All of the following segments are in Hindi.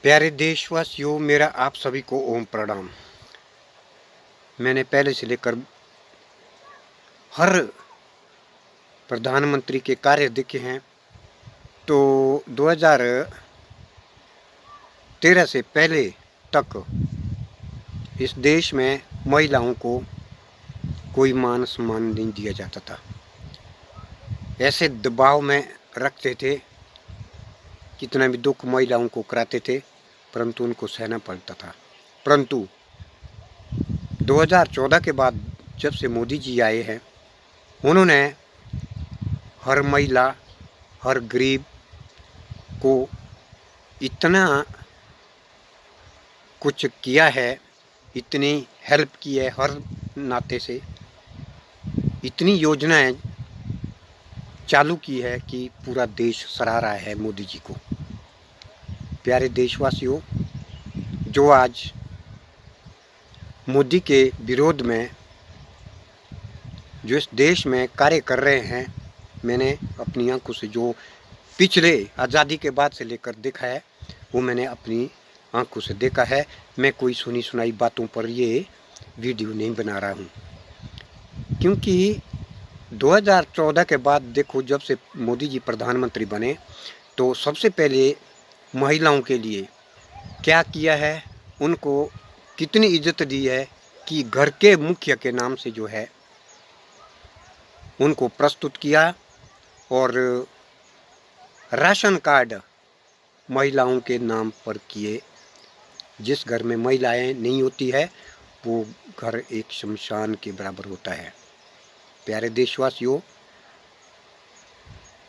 प्यारे देशवासियों, मेरा आप सभी को ओम प्रणाम। मैंने पहले से लेकर हर प्रधानमंत्री के कार्य देखे हैं। तो 2013 से पहले तक इस देश में महिलाओं को कोई मान सम्मान नहीं दिया जाता था। ऐसे दबाव में रखते थे, कितना भी दुख महिलाओं को कराते थे, परंतु उनको सहना पड़ता था। परंतु 2014 के बाद जब से मोदी जी आए हैं, उन्होंने हर महिला, हर गरीब को इतना कुछ किया है, इतनी हेल्प की है, हर नाते से इतनी योजनाएं चालू की है कि पूरा देश सराह रहा है मोदी जी को। प्यारे देशवासियों, जो आज मोदी के विरोध में जो इस देश में कार्य कर रहे हैं, मैंने अपनी आंखों से जो पिछले आज़ादी के बाद से लेकर देखा है, वो मैंने अपनी आंखों से देखा है। मैं कोई सुनी सुनाई बातों पर ये वीडियो नहीं बना रहा हूँ, क्योंकि 2014 के बाद देखो, जब से मोदी जी प्रधानमंत्री बने तो सबसे पहले महिलाओं के लिए क्या किया है, उनको कितनी इज्जत दी है कि घर के मुखिया के नाम से जो है उनको प्रस्तुत किया, और राशन कार्ड महिलाओं के नाम पर किए। जिस घर में महिलाएं नहीं होती है, वो घर एक शमशान के बराबर होता है। प्यारे देशवासियों,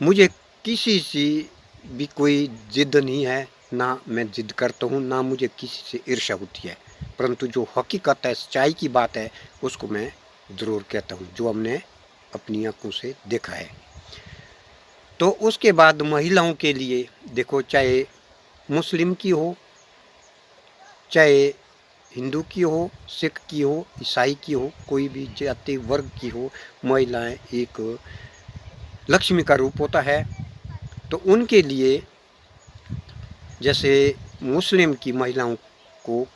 मुझे किसी से भी कोई जिद नहीं है, ना मैं जिद करता हूँ, ना मुझे किसी से ईर्ष्या होती है। परंतु जो हकीकत है, सच्चाई की बात है, उसको मैं ज़रूर कहता हूँ, जो हमने अपनी आंखों से देखा है। तो उसके बाद महिलाओं के लिए देखो, चाहे मुस्लिम की हो, चाहे हिंदू की हो, सिख की हो, ईसाई की हो, कोई भी जाति वर्ग की हो, महिलाएं एक लक्ष्मी का रूप होता है। तो उनके लिए, जैसे मुस्लिम की महिलाओं को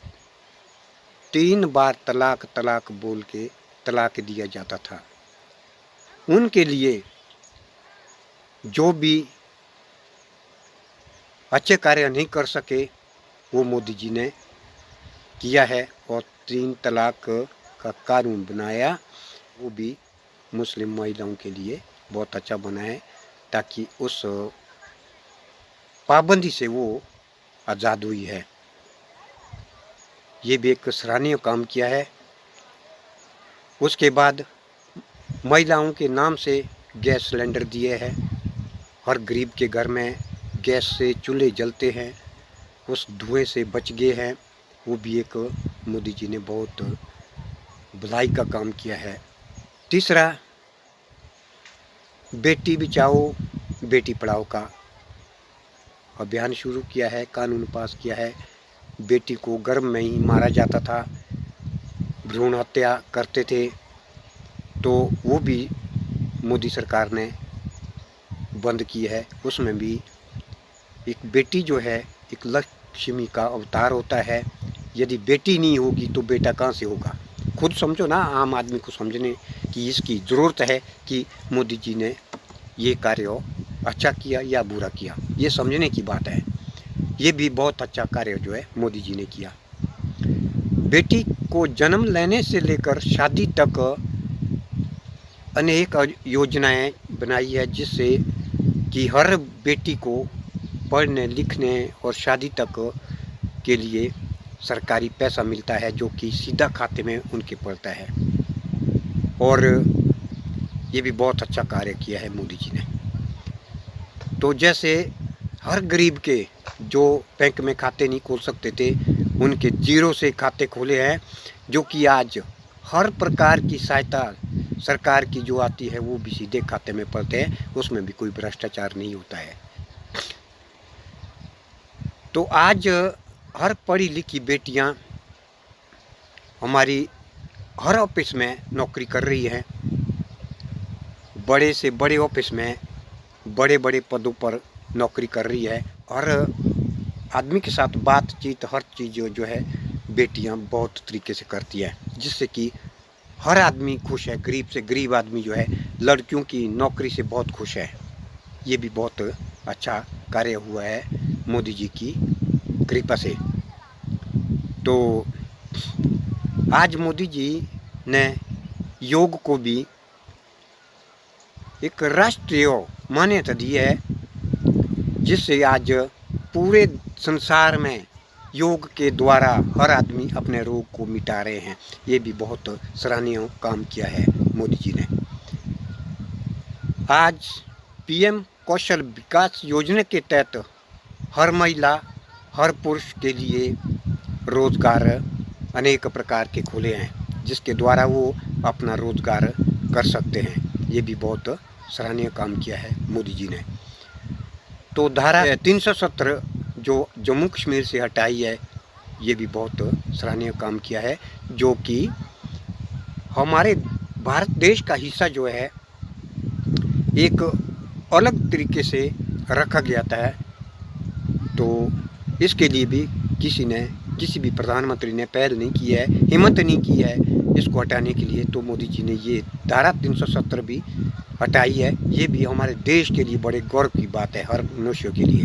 3 बार तलाक बोल के तलाक दिया जाता था, उनके लिए जो भी अच्छे कार्य नहीं कर सके वो मोदी जी ने किया है, और 3 तलाक का कानून बनाया, वो भी मुस्लिम महिलाओं के लिए बहुत अच्छा बना है, ताकि उस पाबंदी से वो आज़ाद हुई है। ये भी एक सराहनीय काम किया है। उसके बाद महिलाओं के नाम से गैस सिलेंडर दिए हैं, हर गरीब के घर में गैस से चूल्हे जलते हैं, उस धुएं से बच गए हैं। वो भी एक मोदी जी ने बहुत भलाई का काम किया है। तीसरा, बेटी बचाओ बेटी पढ़ाओ का अभियान शुरू किया है, कानून पास किया है। बेटी को गर्भ में ही मारा जाता था, भ्रूण हत्या करते थे, तो वो भी मोदी सरकार ने बंद की है। उसमें भी एक बेटी जो है एक लक्ष्मी का अवतार होता है। यदि बेटी नहीं होगी तो बेटा कहाँ से होगा? खुद समझो ना, आम आदमी को समझने की इसकी ज़रूरत है कि मोदी जी ने ये कार्य अच्छा किया या बुरा किया, ये समझने की बात है। ये भी बहुत अच्छा कार्य जो है मोदी जी ने किया। बेटी को जन्म लेने से लेकर शादी तक अनेक योजनाएं बनाई है, जिससे कि हर बेटी को पढ़ने लिखने और शादी तक के लिए सरकारी पैसा मिलता है, जो कि सीधा खाते में उनके पड़ता है। और ये भी बहुत अच्छा कार्य किया है मोदी जी ने। तो जैसे हर गरीब के जो बैंक में खाते नहीं खोल सकते थे, उनके जीरो से खाते खोले हैं, जो कि आज हर प्रकार की सहायता सरकार की जो आती है वो भी सीधे खाते में पड़ते हैं, उसमें भी कोई भ्रष्टाचार नहीं होता है। तो आज हर पढ़ी लिखी बेटियां हमारी हर ऑफिस में नौकरी कर रही हैं, बड़े से बड़े ऑफिस में बड़े बड़े पदों पर नौकरी कर रही है। और आदमी के साथ बातचीत हर चीज़ जो है बेटियां बहुत तरीके से करती है, जिससे कि हर आदमी खुश है। गरीब से गरीब आदमी जो है लड़कियों की नौकरी से बहुत खुश है। ये भी बहुत अच्छा कार्य हुआ है मोदी जी की कृपा से। तो आज मोदी जी ने योग को भी एक राष्ट्रीय मान्यता दी है, जिससे आज पूरे संसार में योग के द्वारा हर आदमी अपने रोग को मिटा रहे हैं। ये भी बहुत सराहनीय काम किया है मोदी जी ने। आज पीएम कौशल विकास योजना के तहत हर महिला हर पुरुष के लिए रोजगार अनेक प्रकार के खुले हैं, जिसके द्वारा वो अपना रोजगार कर सकते हैं। ये भी बहुत सराहनीय काम किया है मोदी जी ने। तो धारा 370 जो जम्मू कश्मीर से हटाई है, ये भी बहुत सराहनीय काम किया है, जो कि हमारे भारत देश का हिस्सा जो है एक अलग तरीके से रखा गया था। तो इसके लिए भी किसी भी प्रधानमंत्री ने पहल नहीं की है, हिम्मत नहीं की है इसको हटाने के लिए। तो मोदी जी ने ये धारा 370 भी हटाई है। ये भी हमारे देश के लिए बड़े गौरव की बात है, हर मनुष्य के लिए।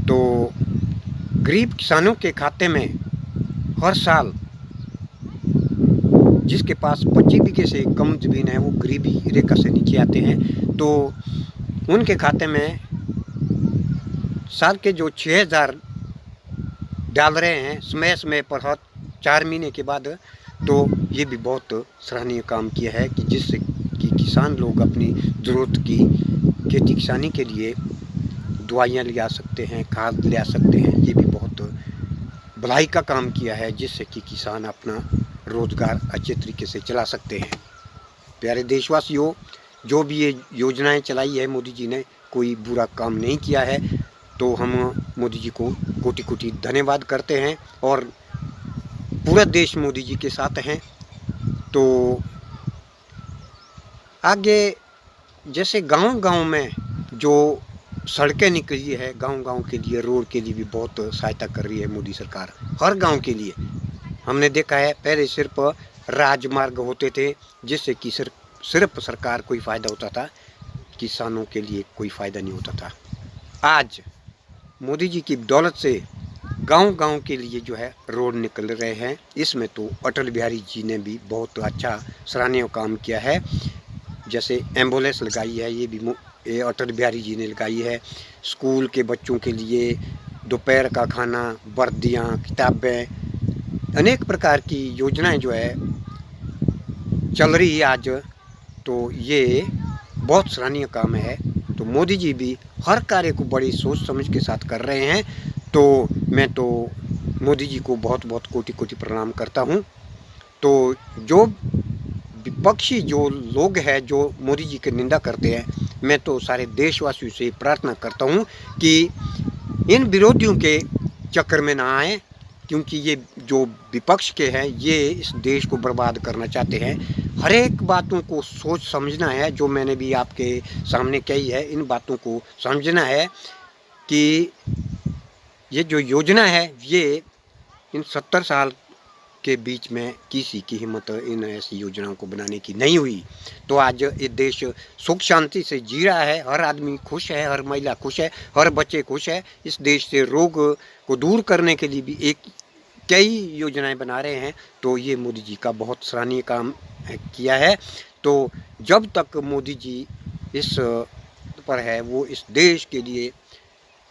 तो गरीब किसानों के खाते में हर साल, जिसके पास 25 बीघे से कम ज़मीन है, वो गरीबी रेखा से नीचे आते हैं, तो उनके खाते में साल के जो 6,000 डाल रहे हैं समय समय पर हर 4 महीने के बाद, तो ये भी बहुत सराहनीय काम किया है कि जिससे कि किसान लोग अपनी ज़रूरत की खेती किसानी के लिए दवाइयाँ ले आ सकते हैं, खाद ले आ सकते हैं। ये भी बहुत भलाई का काम किया है, जिससे कि किसान अपना रोज़गार अच्छे तरीके से चला सकते हैं। प्यारे देशवासियों, जो भी ये योजनाएं चलाई है मोदी जी ने, कोई बुरा काम नहीं किया है। तो हम मोदी जी को कोटि कोटि धन्यवाद करते हैं और पूरा देश मोदी जी के साथ हैं। तो आगे जैसे गांव-गांव में जो सड़कें निकली है, गांव-गांव के लिए, रोड के लिए भी बहुत सहायता कर रही है मोदी सरकार, हर गांव के लिए। हमने देखा है पहले सिर्फ राजमार्ग होते थे, जिससे कि सिर्फ सरकार को ही फ़ायदा होता था, किसानों के लिए कोई फ़ायदा नहीं होता था। आज मोदी जी की बदौलत से गांव-गांव के लिए जो है रोड निकल रहे हैं। इसमें तो अटल बिहारी जी ने भी बहुत अच्छा सराहनीय काम किया है। जैसे एम्बुलेंस लगाई है, ये भी ये अटल बिहारी जी ने लगाई है। स्कूल के बच्चों के लिए दोपहर का खाना, वर्दियाँ, किताबें, अनेक प्रकार की योजनाएं जो है चल रही है आज। तो ये बहुत सराहनीय काम है। तो मोदी जी भी हर कार्य को बड़ी सोच समझ के साथ कर रहे हैं। तो मैं तो मोदी जी को बहुत बहुत कोटि कोटि प्रणाम करता हूँ। तो जो विपक्षी जो लोग हैं जो मोदी जी की निंदा करते हैं, मैं तो सारे देशवासियों से प्रार्थना करता हूँ कि इन विरोधियों के चक्कर में ना आए, क्योंकि ये जो विपक्ष के हैं ये इस देश को बर्बाद करना चाहते हैं। हर एक बातों को सोच समझना है, जो मैंने भी आपके सामने कही है, इन बातों को समझना है कि ये जो योजना है ये इन 70 साल के बीच में किसी की हिम्मत इन ऐसी योजनाओं को बनाने की नहीं हुई। तो आज ये देश सुख शांति से जी रहा है, हर आदमी खुश है, हर महिला खुश है, हर बच्चे खुश है। इस देश से रोग को दूर करने के लिए भी कई योजनाएं बना रहे हैं। तो ये मोदी जी का बहुत सराहनीय काम किया है। तो जब तक मोदी जी इस पर है, वो इस देश के लिए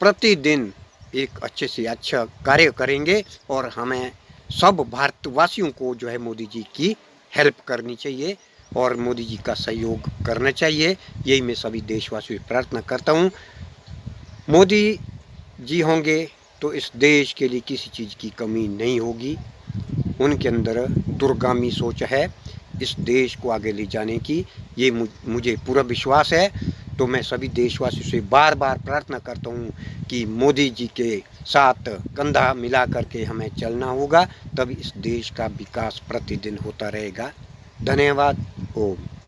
प्रतिदिन एक अच्छे से अच्छा कार्य करेंगे और हमें सब भारतवासियों को जो है मोदी जी की हेल्प करनी चाहिए और मोदी जी का सहयोग करना चाहिए। यही मैं सभी देशवासियों से प्रार्थना करता हूँ। मोदी जी होंगे तो इस देश के लिए किसी चीज़ की कमी नहीं होगी। उनके अंदर दूरगामी सोच है इस देश को आगे ले जाने की, ये मुझे पूरा विश्वास है। तो मैं सभी देशवासियों से बार बार प्रार्थना करता हूँ कि मोदी जी के साथ कंधा मिला करके हमें चलना होगा, तब इस देश का विकास प्रतिदिन होता रहेगा। धन्यवाद। ओम।